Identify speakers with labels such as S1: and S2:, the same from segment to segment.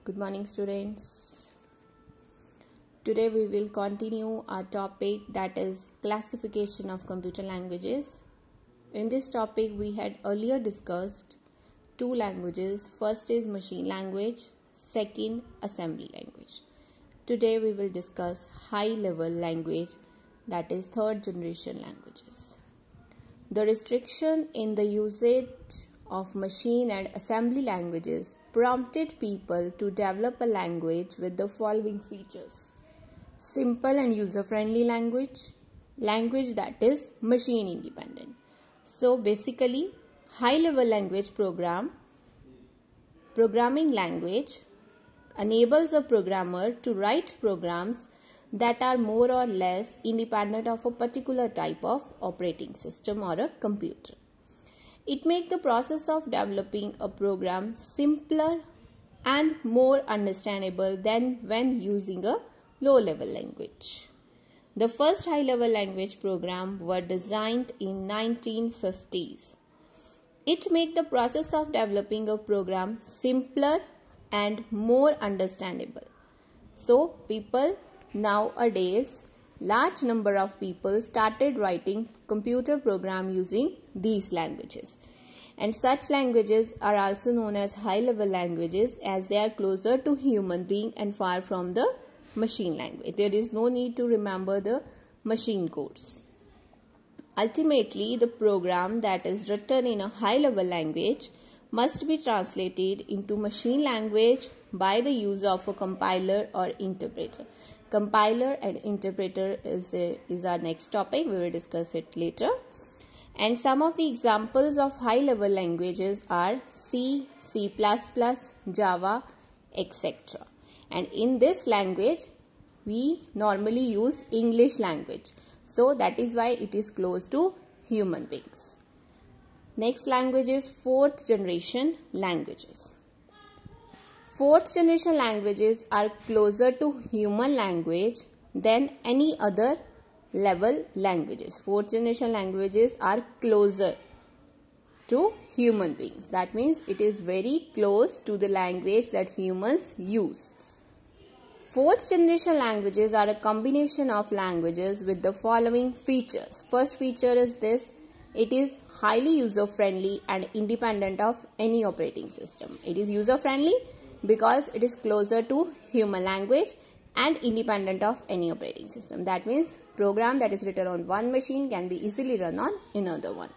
S1: Good morning, students. Today we will continue our topic, that is classification of computer languages. In this topic we had earlier discussed two languages. First is machine language, second assembly language. Today we will discuss high level language, that is third generation languages. The restriction in the usage of machine and assembly languages prompted people to develop a language with the following features: simple and user-friendly language, language that is machine independent. So basically, high-level language programming language enables a programmer to write programs that are more or less independent of a particular type of operating system or a computer. It makes the process of developing a program simpler and more understandable than when using a low-level language. The first high-level language program were designed in 1950s. It makes the process of developing a program simpler and more understandable. So people nowadays, large number of people started writing computer program using these languages, and such languages are also known as high level languages as they are closer to human being and far from the machine language. There is no need to remember the machine codes. Ultimately, the program that is written in a high level language must be translated into machine language by the use of a compiler or interpreter. Compiler and interpreter is our next topic. We will discuss it later. And some of the examples of high-level languages are C, C++, Java, etc. And in this language, we normally use English language. So that is why it is close to human beings. Next language is fourth generation languages. Fourth generation languages are closer to human language than any other level languages. Fourth generation languages are closer to human beings. That means it is very close to the language that humans use. Fourth generation languages are a combination of languages with the following features. First feature is this: it is highly user friendly and independent of any operating system. It is user friendly because it is closer to human language and independent of any operating system. That means program that is written on one machine can be easily run on another one.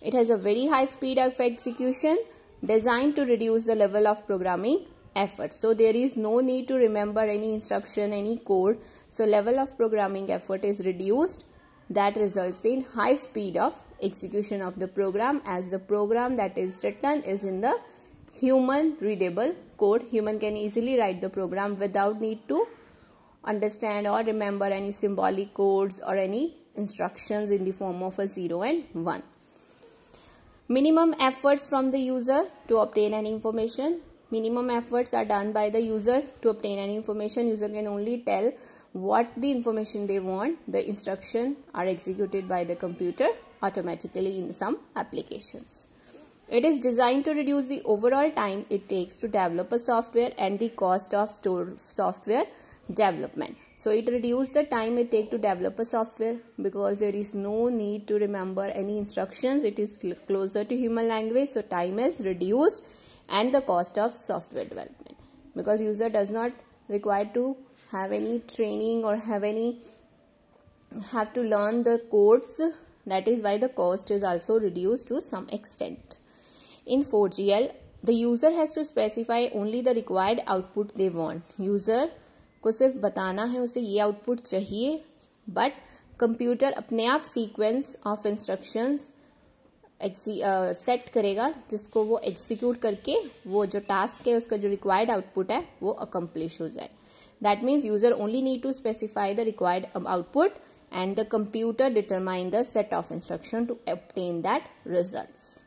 S1: It has a very high speed of execution, designed to reduce the level of programming effort. So there is no need to remember any instruction, any code. So level of programming effort is reduced. That results in high speed of execution of the program, as the program that is written is in the human readable code. Human can easily write the program without need to understand or remember any symbolic codes or any instructions in the form of a 0 and 1. Minimum efforts from the user to obtain any information. Minimum efforts are done by the user to obtain any information. User can only tell what the information they want. The instructions are executed by the computer automatically in some applications. It is designed to reduce the overall time it takes to develop a software and the cost of software development. So it reduces the time it takes to develop a software because there is no need to remember any instructions. It is closer to human language, so time is reduced, and the cost of software development, because user does not require to have any training or have to learn the codes. That is why the cost is also reduced to some extent. In 4GL, the user has to specify only the required output they want. User को सिर्फ बताना है उसे ये output चाहिए, but computer अपने आप sequence of instructions set करेगा जिसको वो execute करके वो जो task है उसका जो required output है वो accomplish हो जाए. That means user only need to specify the required output and the computer determine the set of instruction to obtain that results.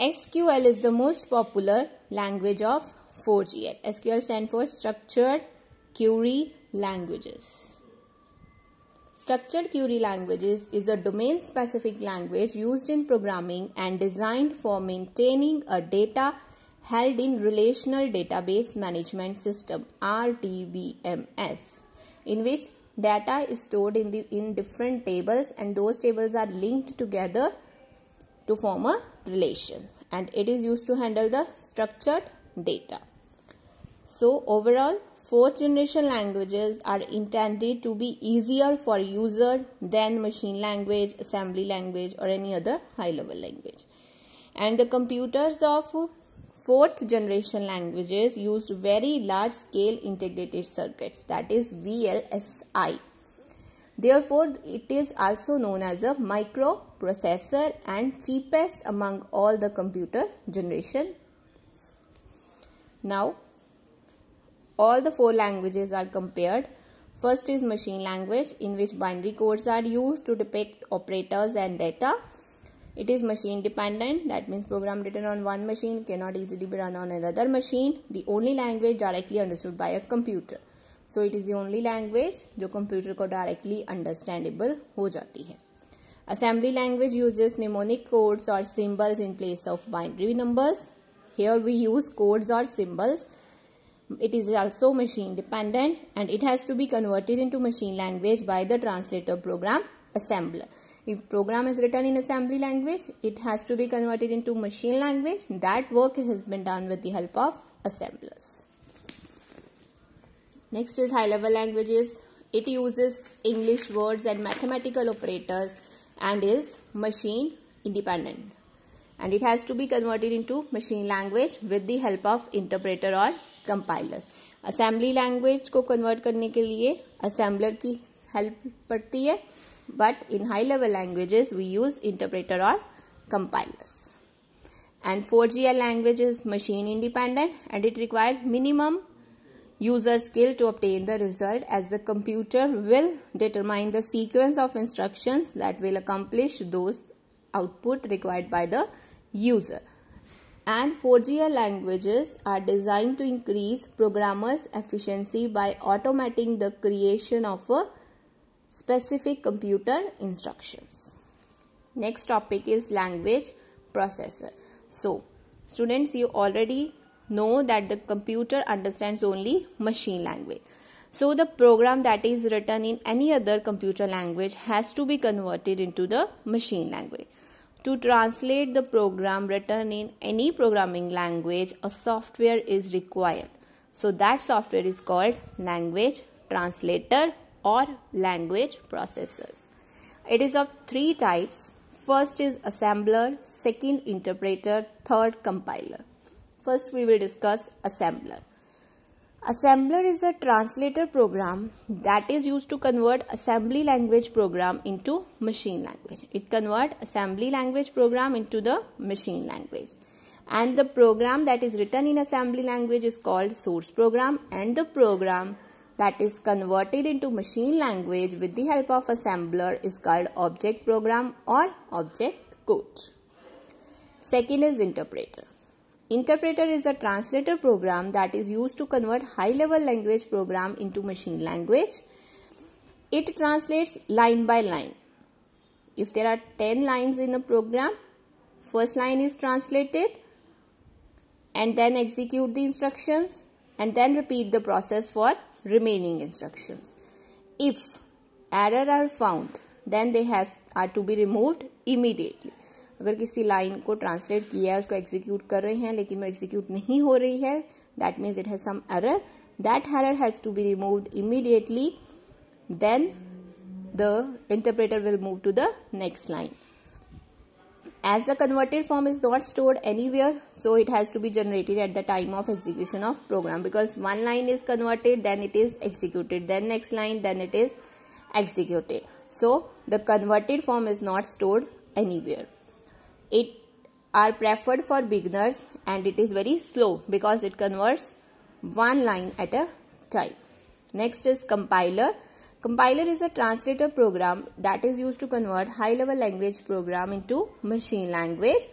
S1: SQL is the most popular language of 4GL. SQL stands for Structured Query Languages. Structured Query Languages is a domain-specific language used in programming and designed for maintaining a data held in Relational Database Management System RDBMS, in which data is stored in different tables, and those tables are linked together to form a relation, and it is used to handle the structured data. So overall, fourth generation languages are intended to be easier for user than machine language, assembly language, or any other high level language. And the computers of fourth generation languages used very large scale integrated circuits, that is VLSI. Therefore, it is also known as a microprocessor and cheapest among all the computer generations. Now, all the four languages are compared. First is machine language, in which binary codes are used to depict operators and data. It is machine dependent, that means program written on one machine cannot easily be run on another machine. The only language directly understood by a computer. So it is the only language जो computer को directly understandable हो जाती है. Assembly language uses mnemonic codes or symbols in place of binary numbers. Here we use codes or symbols. It is also machine dependent, and it has to be converted into machine language by the translator program assembler. If program is written in assembly language, it has to be converted into machine language. That work has been done with the help of assemblers. Next is high level languages. It uses English words and mathematical operators and is machine independent, and it has to be converted into machine language with the help of interpreter or compiler. Assembly language को convert करने के लिए assembler की help पड़ती है, but in high level languages we use interpreter or compilers. And 4GL language is machine independent, and it requires minimum user skill to obtain the result, as the computer will determine the sequence of instructions that will accomplish those output required by the user. And 4GL languages are designed to increase programmers' efficiency by automating the creation of a specific computer instructions. Next topic is language processor. So, students, you already know that the computer understands only machine language. So, the program that is written in any other computer language has to be converted into the machine language. To translate the program written in any programming language, a software is required. So that software is called language translator or language processors. It is of three types. First is assembler, second interpreter, third compiler. First we will discuss assembler. Assembler is a translator program that is used to convert assembly language program into machine language. It converts assembly language program into the machine language. And the program that is written in assembly language is called source program, and the program that is converted into machine language with the help of assembler is called object program or object code. Second is interpreter. Interpreter is a translator program that is used to convert high-level language program into machine language. It translates line by line. If there are 10 lines in a program, first line is translated and then execute the instructions and then repeat the process for remaining instructions. If error are found, then they are to be removed immediately. अगर किसी line को translate किया है, उसको execute कर रहे हैं लेकिन वो एग्जीक्यूट नहीं हो रही है, that means it has some error. That error has to be removed immediately. Then the interpreter will move to the next line. As the converted form is not stored anywhere, so it has to be generated at the time of execution of program, because one line is converted, then it is executed, then next line, then it is executed. So the converted form is not stored anywhere. It are preferred for beginners and it is very slow because it converts one line at a time. Next is compiler. Compiler is a translator program that is used to convert high-level language program into machine language.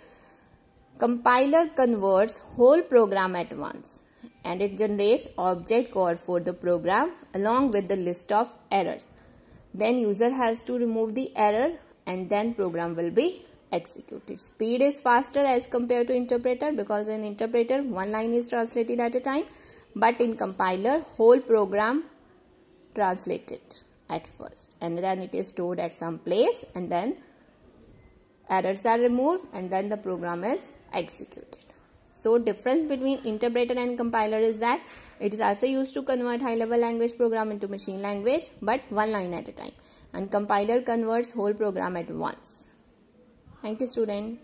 S1: Compiler converts whole program at once and it generates object code for the program along with the list of errors. Then user has to remove the error and then program will be executed. Speed is faster as compared to interpreter, because in interpreter one line is translated at a time, but in compiler whole program translated at first, and then it is stored at some place, and then errors are removed, and then the program is executed. So difference between interpreter and compiler is that it is also used to convert high level language program into machine language, but one line at a time, and compiler converts whole program at once. Thank you, student.